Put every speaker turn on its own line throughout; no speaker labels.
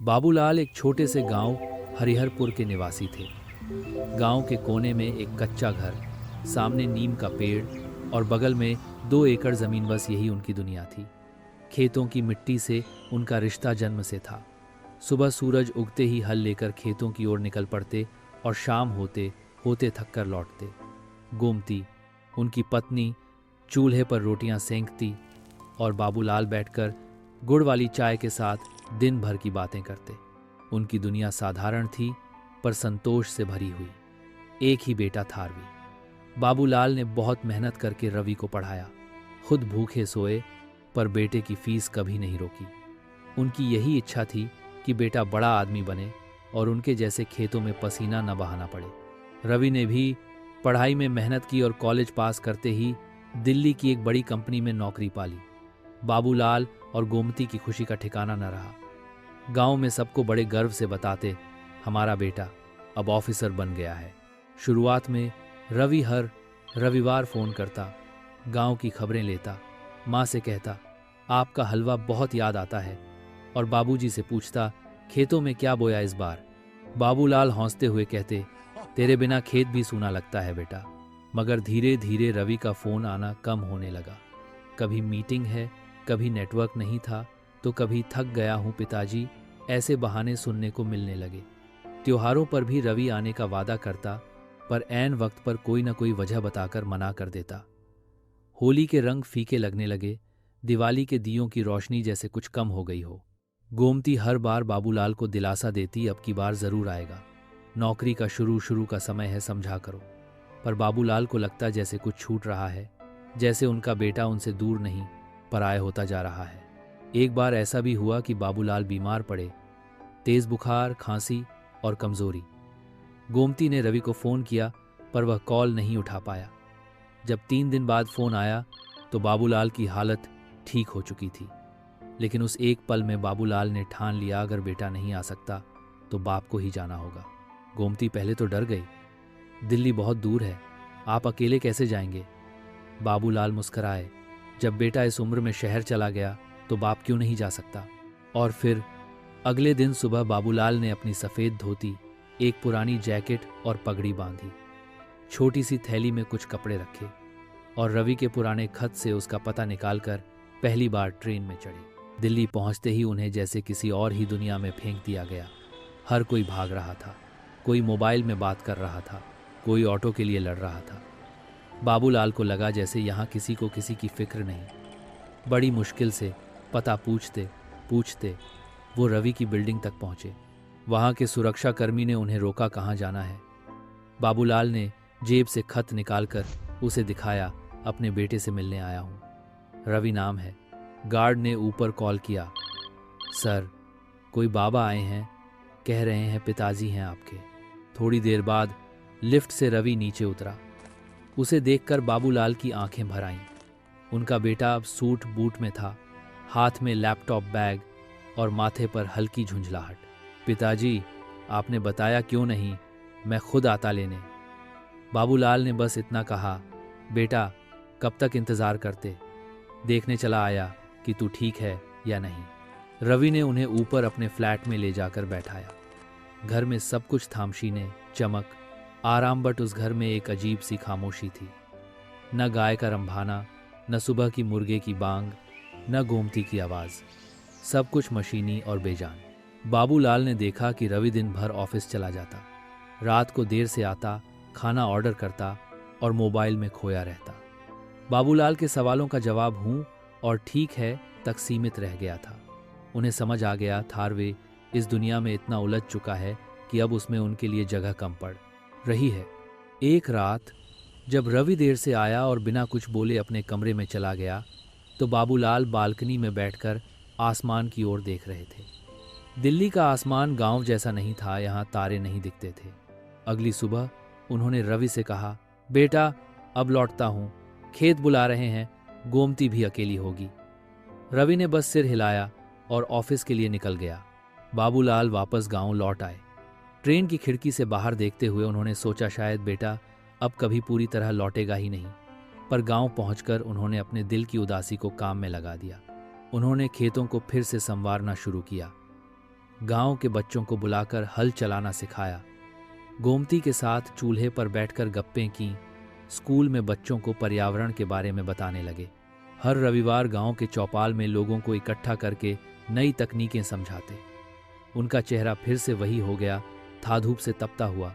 बाबूलाल एक छोटे से गांव हरिहरपुर के निवासी थे। गांव के कोने में एक कच्चा घर, सामने नीम का पेड़ और बगल में 2 एकड़ जमीन, बस यही उनकी दुनिया थी। खेतों की मिट्टी से उनका रिश्ता जन्म से था। सुबह सूरज उगते ही हल लेकर खेतों की ओर निकल पड़ते और शाम होते होते थक कर लौटते। गोमती, उनकी पत्नी, चूल्हे पर रोटियां सेंकती और बाबूलाल बैठकर गुड़ वाली चाय के साथ दिन भर की बातें करते। उनकी दुनिया साधारण थी पर संतोष से भरी हुई। एक ही बेटा था रवि। बाबूलाल ने बहुत मेहनत करके रवि को पढ़ाया, खुद भूखे सोए पर बेटे की फीस कभी नहीं रोकी। उनकी यही इच्छा थी कि बेटा बड़ा आदमी बने और उनके जैसे खेतों में पसीना न बहाना पड़े। रवि ने भी पढ़ाई में मेहनत की और कॉलेज पास करते ही दिल्ली की एक बड़ी कंपनी में नौकरी पाली। बाबूलाल और गोमती की खुशी का ठिकाना न रहा। गांव में सबको बड़े गर्व से बताते, हमारा बेटा अब ऑफिसर बन गया है। शुरुआत में रवि हर रविवार फोन करता, गांव की खबरें लेता, माँ से कहता आपका हलवा बहुत याद आता है, और बाबूजी से पूछता खेतों में क्या बोया इस बार। बाबूलाल हंसते हुए कहते, तेरे बिना खेत भी सूना लगता है बेटा। मगर धीरे धीरे रवि का फोन आना कम होने लगा। कभी मीटिंग है, कभी नेटवर्क नहीं था, तो कभी थक गया हूं पिताजी, ऐसे बहाने सुनने को मिलने लगे। त्योहारों पर भी रवि आने का वादा करता, पर ऐन वक्त पर कोई न कोई वजह बताकर मना कर देता। होली के रंग फीके लगने लगे, दिवाली के दियों की रोशनी जैसे कुछ कम हो गई हो। गोमती हर बार बाबूलाल को दिलासा देती, अब की बार जरूर आएगा, नौकरी का शुरू का समय है, समझा करो। पर बाबूलाल को लगता जैसे कुछ छूट रहा है, जैसे उनका बेटा उनसे दूर नहीं पराया होता जा रहा है। एक बार ऐसा भी हुआ कि बाबूलाल बीमार पड़े, तेज बुखार, खांसी और कमजोरी। गोमती ने रवि को फोन किया पर वह कॉल नहीं उठा पाया। जब 3 दिन बाद फोन आया तो बाबूलाल की हालत ठीक हो चुकी थी। लेकिन उस एक पल में बाबूलाल ने ठान लिया, अगर बेटा नहीं आ सकता तो बाप को ही जाना होगा। गोमती पहले तो डर गई, दिल्ली बहुत दूर है, आप अकेले कैसे जाएंगे। बाबूलाल मुस्कराए, जब बेटा इस उम्र में शहर चला गया तो बाप क्यों नहीं जा सकता। और फिर अगले दिन सुबह बाबूलाल ने अपनी सफ़ेद धोती, एक पुरानी जैकेट और पगड़ी बांधी, छोटी सी थैली में कुछ कपड़े रखे और रवि के पुराने खत से उसका पता निकालकर पहली बार ट्रेन में चढ़े। दिल्ली पहुंचते ही उन्हें जैसे किसी और ही दुनिया में फेंक दिया गया। हर कोई भाग रहा था, कोई मोबाइल में बात कर रहा था, कोई ऑटो के लिए लड़ रहा था। बाबूलाल को लगा जैसे यहाँ किसी को किसी की फिक्र नहीं। बड़ी मुश्किल से पता पूछते पूछते वो रवि की बिल्डिंग तक पहुंचे। वहां के सुरक्षाकर्मी ने उन्हें रोका, कहाँ जाना है। बाबूलाल ने जेब से खत निकालकर उसे दिखाया, अपने बेटे से मिलने आया हूँ, रवि नाम है। गार्ड ने ऊपर कॉल किया, सर कोई बाबा आए हैं, कह रहे हैं पिताजी हैं आपके। थोड़ी देर बाद लिफ्ट से रवि नीचे उतरा। उसे देखकर बाबूलाल की आंखें भर आईं। उनका बेटा अब सूट बूट में था, हाथ में लैपटॉप बैग और माथे पर हल्की झुंझलाहट। पिताजी आपने बताया क्यों नहीं, मैं खुद आता लेने। बाबूलाल ने बस इतना कहा, बेटा कब तक इंतजार करते, देखने चला आया कि तू ठीक है या नहीं। रवि ने उन्हें ऊपर अपने फ्लैट में ले जाकर बैठाया। घर में सब कुछ था, मशीनें, चमक, आराम, बट उस घर में एक अजीब सी खामोशी थी। न गाय का रंभाना, न सुबह की मुर्गे की बांग, न गोमती की आवाज़, सब कुछ मशीनी और बेजान। बाबूलाल ने देखा कि रवि दिन भर ऑफिस चला जाता, रात को देर से आता, खाना ऑर्डर करता और मोबाइल में खोया रहता। बाबूलाल के सवालों का जवाब हूँ और ठीक है तक सीमित रह गया था। उन्हें समझ आ गया थारवे इस दुनिया में इतना उलझ चुका है कि अब उसमें उनके लिए जगह कम पड़ रही है। एक रात जब रवि देर से आया और बिना कुछ बोले अपने कमरे में चला गया तो बाबूलाल बालकनी में बैठकर आसमान की ओर देख रहे थे। दिल्ली का आसमान गांव जैसा नहीं था, यहाँ तारे नहीं दिखते थे। अगली सुबह उन्होंने रवि से कहा, बेटा अब लौटता हूँ, खेत बुला रहे हैं, गोमती भी अकेली होगी। रवि ने बस सिर हिलाया और ऑफिस के लिए निकल गया। बाबूलाल वापस गांव लौट आए। ट्रेन की खिड़की से बाहर देखते हुए उन्होंने सोचा शायद बेटा अब कभी पूरी तरह लौटेगा ही नहीं। पर गांव पहुंचकर उन्होंने अपने दिल की उदासी को काम में लगा दिया। उन्होंने खेतों को फिर से संवारना शुरू किया। गांव के बच्चों को बुलाकर हल चलाना सिखाया, गोमती के साथ चूल्हे पर बैठकर गप्पें की, स्कूल में बच्चों को पर्यावरण के बारे में बताने लगे। हर रविवार गांव के चौपाल में लोगों को इकट्ठा करके नई तकनीकें समझाते। उनका चेहरा फिर से वही हो गया था, धूप से तपता हुआ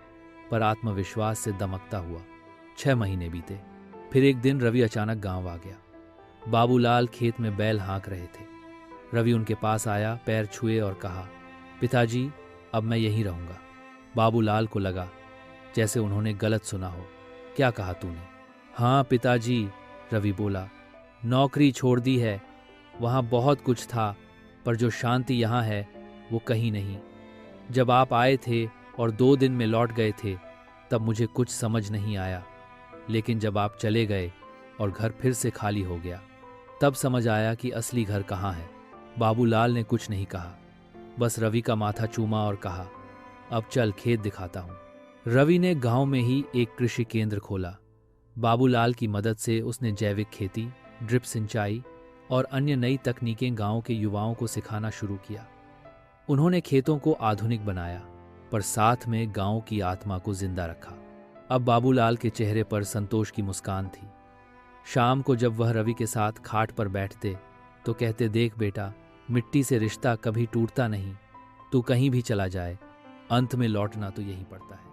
पर आत्मविश्वास से दमकता हुआ। 6 महीने बीते। फिर एक दिन रवि अचानक गांव आ गया। बाबूलाल खेत में बैल हाँक रहे थे। रवि उनके पास आया, पैर छुए और कहा, पिताजी अब मैं यहीं रहूंगा। बाबूलाल को लगा जैसे उन्होंने गलत सुना हो। क्या कहा तूने? हाँ पिताजी, रवि बोला, नौकरी छोड़ दी है। वहाँ बहुत कुछ था पर जो शांति यहाँ है वो कहीं नहीं। जब आप आए थे और 2 दिन में लौट गए थे तब मुझे कुछ समझ नहीं आया, लेकिन जब आप चले गए और घर फिर से खाली हो गया तब समझ आया कि असली घर कहाँ है। बाबूलाल ने कुछ नहीं कहा, बस रवि का माथा चूमा और कहा, अब चल खेत दिखाता हूँ। रवि ने गांव में ही एक कृषि केंद्र खोला। बाबूलाल की मदद से उसने जैविक खेती, ड्रिप सिंचाई और अन्य नई तकनीकें गांव के युवाओं को सिखाना शुरू किया। उन्होंने खेतों को आधुनिक बनाया पर साथ में गांव की आत्मा को जिंदा रखा। अब बाबूलाल के चेहरे पर संतोष की मुस्कान थी। शाम को जब वह रवि के साथ खाट पर बैठते तो कहते, देख बेटा, मिट्टी से रिश्ता कभी टूटता नहीं। तू कहीं भी चला जाए, अंत में लौटना तो यही पड़ता है।